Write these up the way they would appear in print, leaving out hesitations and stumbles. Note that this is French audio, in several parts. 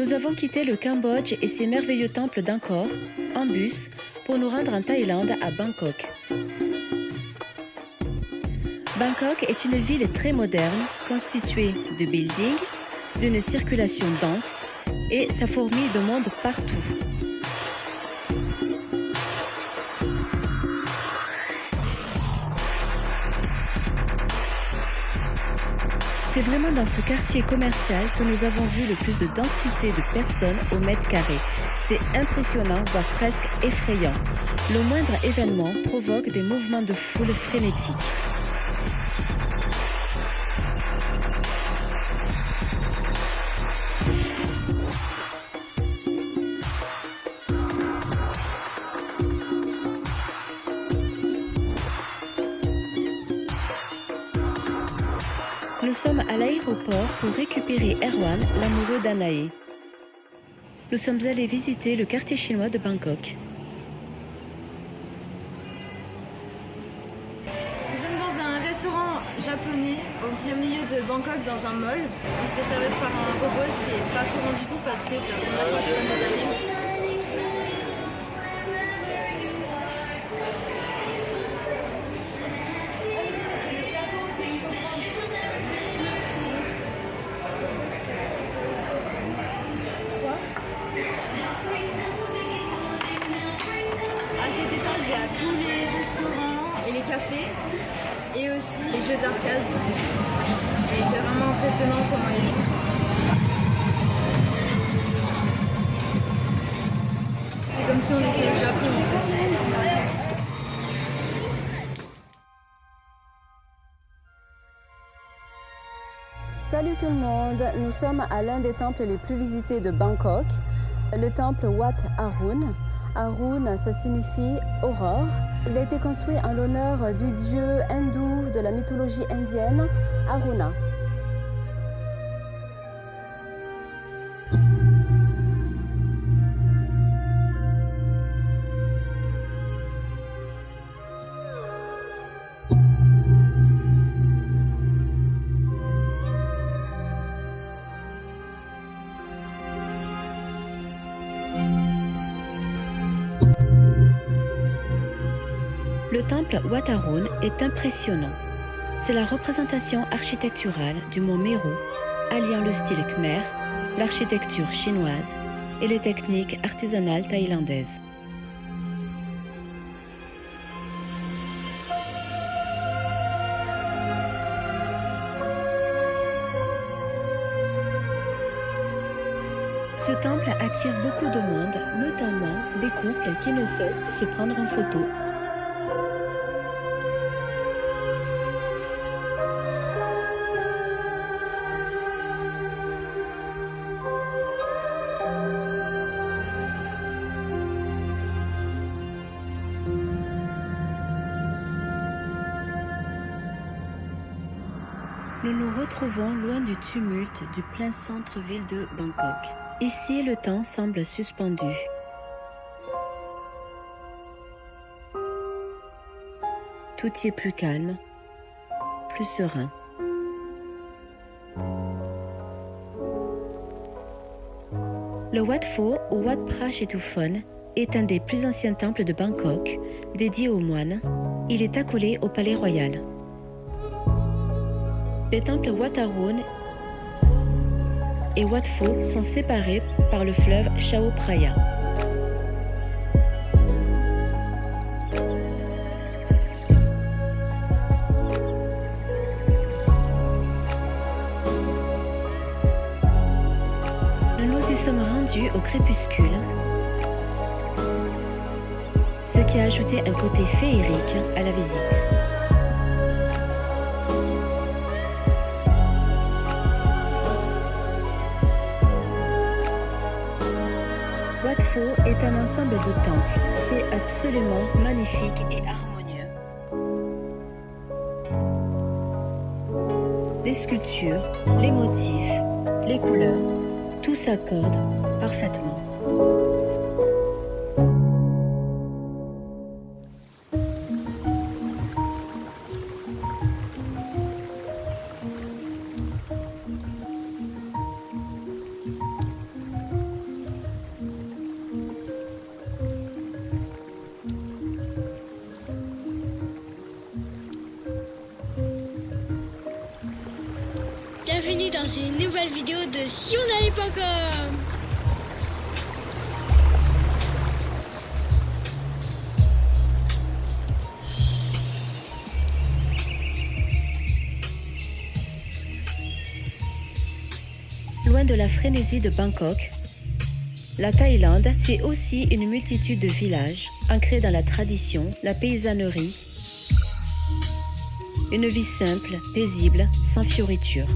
Nous avons quitté le Cambodge et ses merveilleux temples d'Angkor en bus pour nous rendre en Thaïlande à Bangkok. Bangkok est une ville très moderne, constituée de buildings, d'une circulation dense et ça fourmille de monde partout. C'est vraiment dans ce quartier commercial que nous avons vu le plus de densité de personnes au mètre carré. C'est impressionnant, voire presque effrayant. Le moindre événement provoque des mouvements de foule frénétiques. Nous sommes à l'aéroport pour récupérer Erwan, l'amoureux d'Anaé. Nous sommes allés visiter le quartier chinois de Bangkok. Nous sommes dans un restaurant japonais au plein milieu de Bangkok dans un mall. On se fait servir par un robot, ce qui n'est pas courant du tout parce que c'est la première fois que ça nous arrive. Il y a tous les restaurants et les cafés et aussi les jeux d'arcade. Et c'est vraiment impressionnant comment ils jouent. C'est comme si on était au Japon en fait. Salut tout le monde, nous sommes à l'un des temples les plus visités de Bangkok, le temple Wat Arun. Arun, ça signifie aurore. Il a été construit en l'honneur du dieu hindou de la mythologie indienne, Aruna. Le temple Wat Arun est impressionnant. C'est la représentation architecturale du mont Meru, alliant le style khmer, l'architecture chinoise et les techniques artisanales thaïlandaises. Ce temple attire beaucoup de monde, notamment des couples qui ne cessent de se prendre en photo. Nous nous retrouvons loin du tumulte du plein centre-ville de Bangkok. Ici, le temps semble suspendu. Tout y est plus calme, plus serein. Le Wat Pho ou Wat Prachituphon est un des plus anciens temples de Bangkok, dédié aux moines. Il est accolé au palais royal. Les temples Wat Arun et Wat Pho sont séparés par le fleuve Chao Phraya. Nous y sommes rendus au crépuscule, ce qui a ajouté un côté féerique à la visite. Wat Pho est un ensemble de temples. C'est absolument magnifique et harmonieux. Les sculptures, les motifs, les couleurs, tout s'accorde parfaitement. dans une nouvelle vidéo de Si on n'allait pas comme. Loin de la frénésie de Bangkok, la Thaïlande, c'est aussi une multitude de villages ancrés dans la tradition, la paysannerie, une vie simple, paisible, sans fioritures.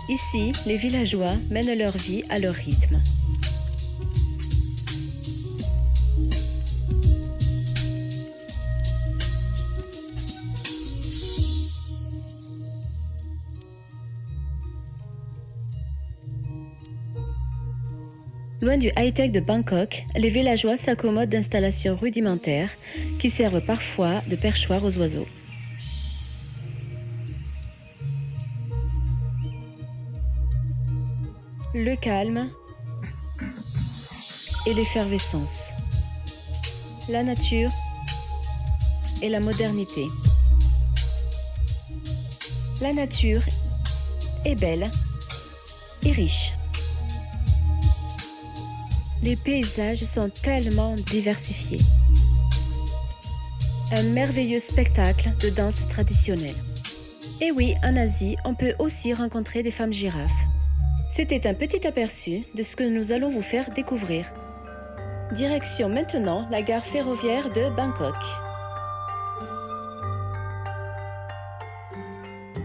Ici, les villageois mènent leur vie à leur rythme. Loin du high-tech de Bangkok, les villageois s'accommodent d'installations rudimentaires qui servent parfois de perchoir aux oiseaux. Le calme et l'effervescence. La nature et la modernité. La nature est belle et riche. Les paysages sont tellement diversifiés. Un merveilleux spectacle de danse traditionnelle. Et oui, en Asie, on peut aussi rencontrer des femmes girafes. C'était un petit aperçu de ce que nous allons vous faire découvrir. Direction maintenant la gare ferroviaire de Bangkok.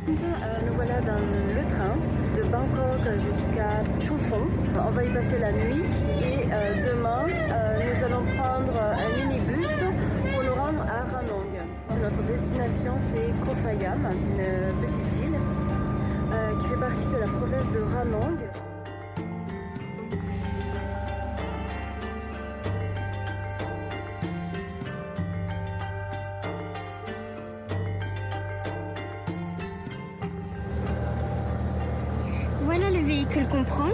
Nous voilà dans le train de Bangkok jusqu'à Chumphon. On va y passer la nuit et demain, nous allons prendre un minibus pour nous rendre à Ranong. Notre destination, c'est Koh Phayan, c'est une petite île qui fait partie de la province de Ranong. Voilà le véhicule qu'on prend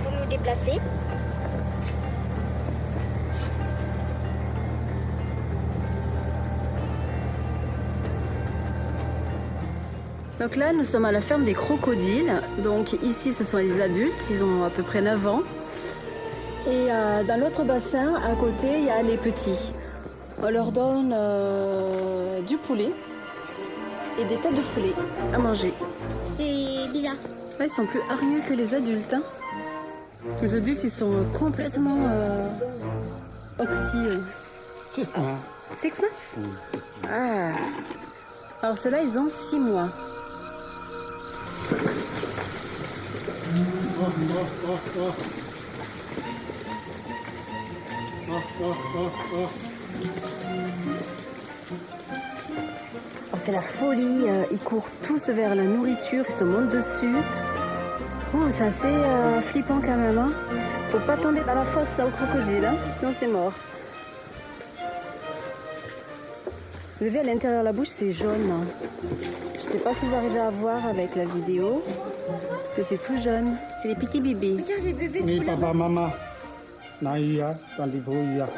pour nous déplacer. Donc là, nous sommes à la ferme des crocodiles. Donc ici, ce sont les adultes, ils ont à peu près 9 ans. Et dans l'autre bassin, à côté, il y a les petits. On leur donne du poulet et des têtes de poulet à manger. C'est bizarre. Ouais, ils sont plus hargneux que les adultes. Hein. Les adultes, ils sont complètement oxy. 6 months? Ah. Alors ceux-là, ils ont 6 mois. Oh, c'est la folie, ils courent tous vers la nourriture, ils se montent dessus. Oh, c'est assez flippant quand même. Hein. Faut pas tomber dans la fosse au crocodile, hein, sinon c'est mort. Vous avez à l'intérieur de la bouche, c'est jaune. Je sais pas si vous arrivez à voir avec la vidéo, que c'est tout jaune. C'est des petits bébés. Regarde les bébés Ni tout là. papa mama. Naya, Tandibuya.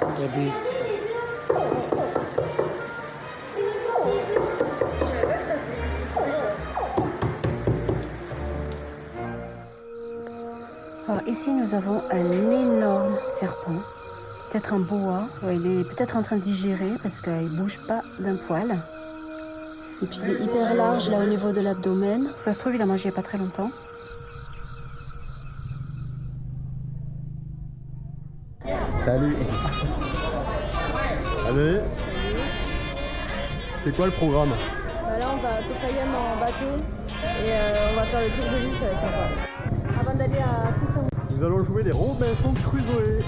Baby. Je savais pas que ça faisait ce Alors ici, nous avons un énorme serpent. Peut-être un boa. Ouais, il est peut-être en train de digérer parce qu'il ne bouge pas d'un poil. Et puis il est hyper large là au niveau de l'abdomen. Ça se trouve, il a mangé il n'y a pas très longtemps. Salut. Allez. C'est quoi le programme? Là, on va à Koh Phayan en bateau et on va faire le tour de l'île, ça va être sympa. Avant d'aller à Koh Samui. Nous allons jouer les Robinson Crusoe.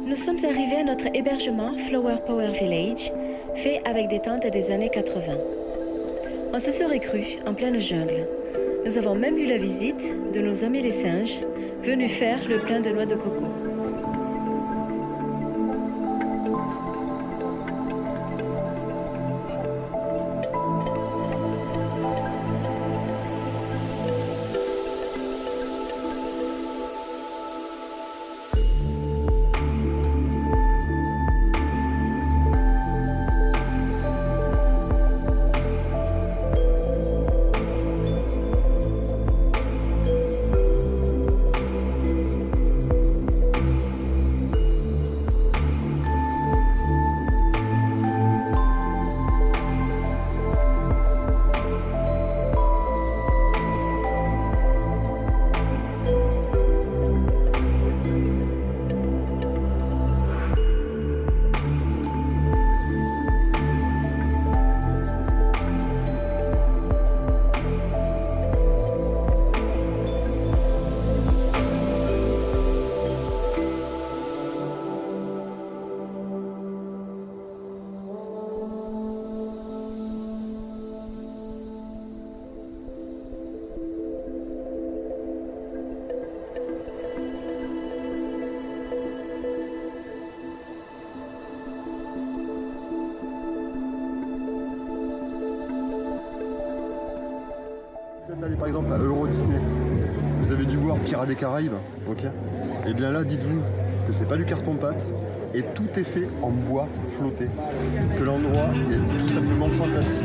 Nous sommes arrivés à notre hébergement Flower Power Village, fait avec des tentes des années 80. On se serait cru en pleine jungle. Nous avons même eu la visite de nos amis les singes, venus faire le plein de noix de coco. Euro Disney. Vous avez dû voir Pirates des Caraïbes, ok? Et bien là, dites-vous que c'est pas du carton-pâte et tout est fait en bois flotté. Que l'endroit est tout simplement fantastique.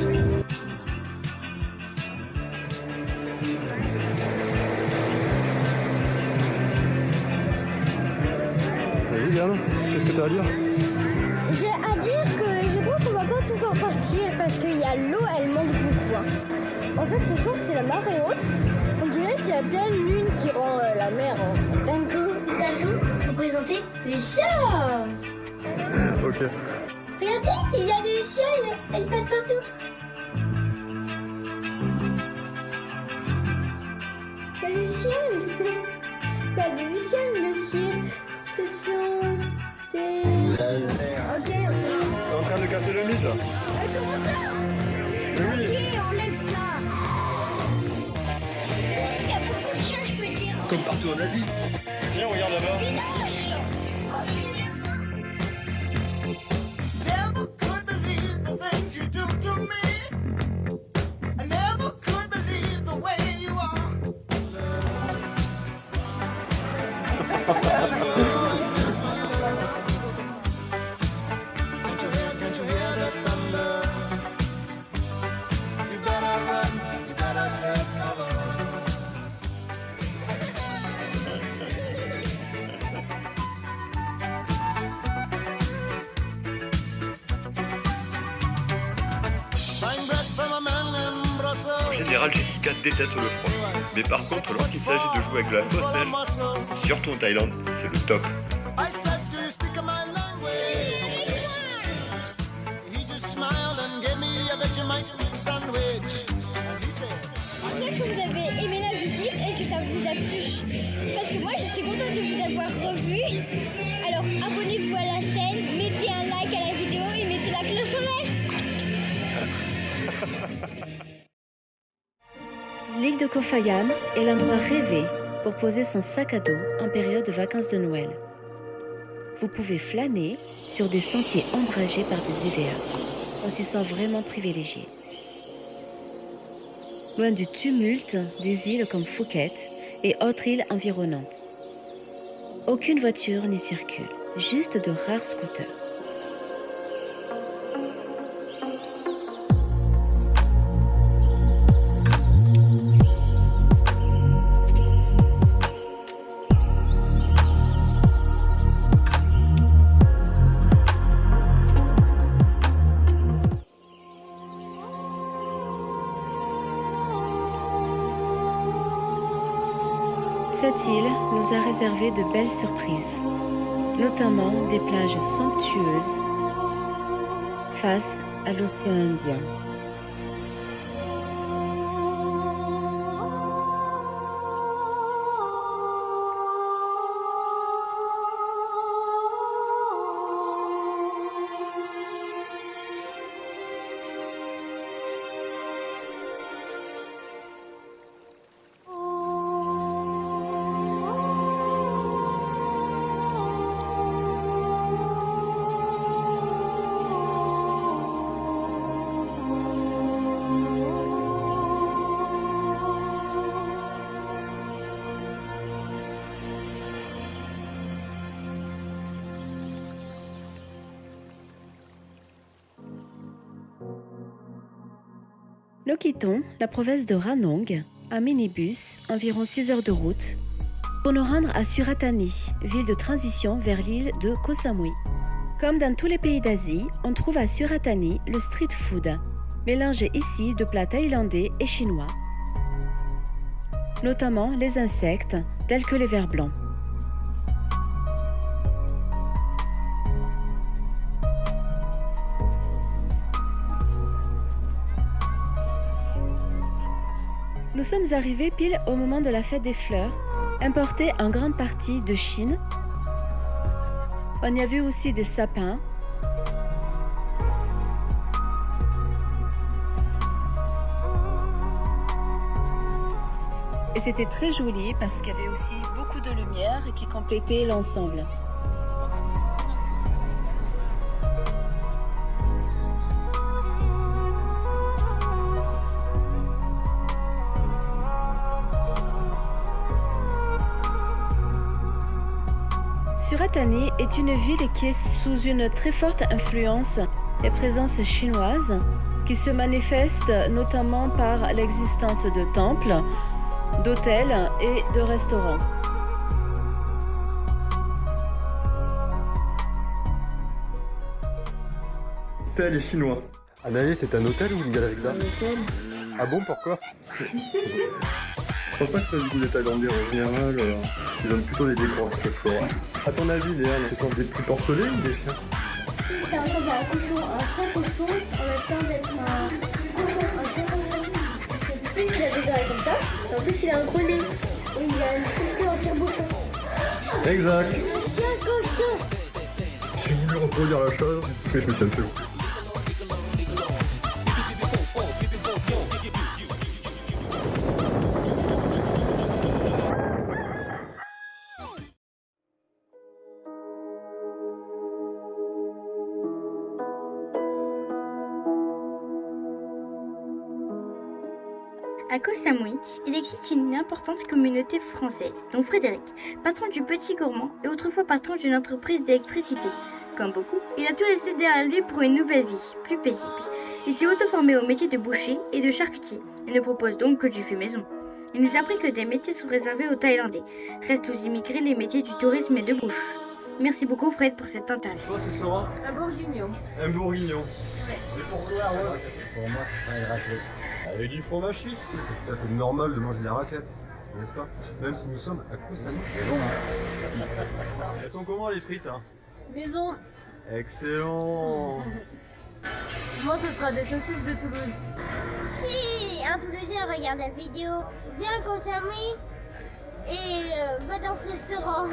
Vas-y, Yann, qu'est-ce que tu as à dire? J'ai à dire que je crois qu'on va pas pouvoir partir parce qu'il y a l'eau, elle manque beaucoup. En fait, le soir, c'est la marée haute. On dirait que c'est la pleine lune qui rend la mer d'un coup. Nous allons vous présenter les chats. Ok. Regardez, il y a des lucioles. Elles passent partout. Des lucioles. Pas des lucioles, monsieur. Ce sont des... Ok. T'es en train de casser le mythe? Comment ça? Mais oui. Ok, enlève ça. Il y a beaucoup de chats, je peux dire. Comme partout en Asie. Tiens, regarde là-bas. Never could believe the things you do to me. I never could believe the way you are. Can't you hear the thunder? You better run, you better take cover. En général, Jessica déteste le froid. Mais par contre, lorsqu'il s'agit de jouer avec de la fausse neige, surtout en Thaïlande, c'est le top. I said, do you speak my language? He just smiled and gave me a Vegemite sandwich. And he said, J'espère que vous avez aimé la visite et que ça vous a plu. Parce que moi, je suis contente de vous avoir revu. Alors, abonnez-vous à la chaîne, mettez un like à la vidéo et mettez la cloche en l'air. L'île de Koh Phangan est l'endroit rêvé pour poser son sac à dos en période de vacances de Noël. Vous pouvez flâner sur des sentiers ombragés par des EVA. On s'y sent vraiment privilégié. Loin du tumulte des îles comme Phuket et autres îles environnantes. Aucune voiture n'y circule, juste de rares scooters. Cette île nous a réservé de belles surprises, notamment des plages somptueuses face à l'océan Indien. Nous quittons la province de Ranong, en minibus, environ 6 heures de route, pour nous rendre à Suratani, ville de transition vers l'île de Koh Samui. Comme dans tous les pays d'Asie, on trouve à Suratani le street food, mélangé ici de plats thaïlandais et chinois, notamment les insectes tels que les vers blancs. Nous sommes arrivés pile au moment de la fête des fleurs, importée en grande partie de Chine. On y a vu aussi des sapins, et c'était très joli parce qu'il y avait aussi beaucoup de lumière qui complétait l'ensemble. Surat Thani est une ville qui est sous une très forte influence et présence chinoise qui se manifeste notamment par l'existence de temples, d'hôtels et de restaurants. Hôtel et chinois. Anaïs, c'est un hôtel ou une galerie d'art? Un hôtel. Ah bon, pourquoi? Je pense pas que ce soit du goût des Thaïlandais en général. Ils ont plutôt des décors ce soir. À ton avis, Léa, ce sont des petits porcelets ou des chiens? Ça ressemble à un cochon, un chien cochon, en même temps d'être un cochon, un chien cochon. Parce que en plus il a des oreilles comme ça, et en plus il a un gros nez. Et il a une petite queue en tire-bouchon. Exact. Chien cochon. J'ai voulu reproduire la chose, mais je me suis un peu lourd. À Koh Samui, il existe une importante communauté française, dont Frédéric, patron du Petit Gourmand et autrefois patron d'une entreprise d'électricité. Comme beaucoup, il a tout laissé derrière lui pour une nouvelle vie, plus paisible. Il s'est auto-formé au métier de boucher et de charcutier, et ne propose donc que du fait maison. Il nous a appris que des métiers sont réservés aux Thaïlandais. Restent aux immigrés les métiers du tourisme et de bouche. Merci beaucoup Fred pour cette interview. Toi, ce sera Un bourguignon. un bourguignon. Ouais. Et pour toi, ouais. Pour moi, ce sera une raclette. Avec du fromage suisse, c'est tout à fait normal de manger de la raclette, n'est-ce pas? Même si nous sommes à Koh Samui. C'est bon, hein? Elles sont comment les frites, hein? Maison. Excellent. Moi, ce sera des saucisses de Toulouse. Si un plaisir regarde la vidéo, viens à Koh Samui et va dans ce restaurant.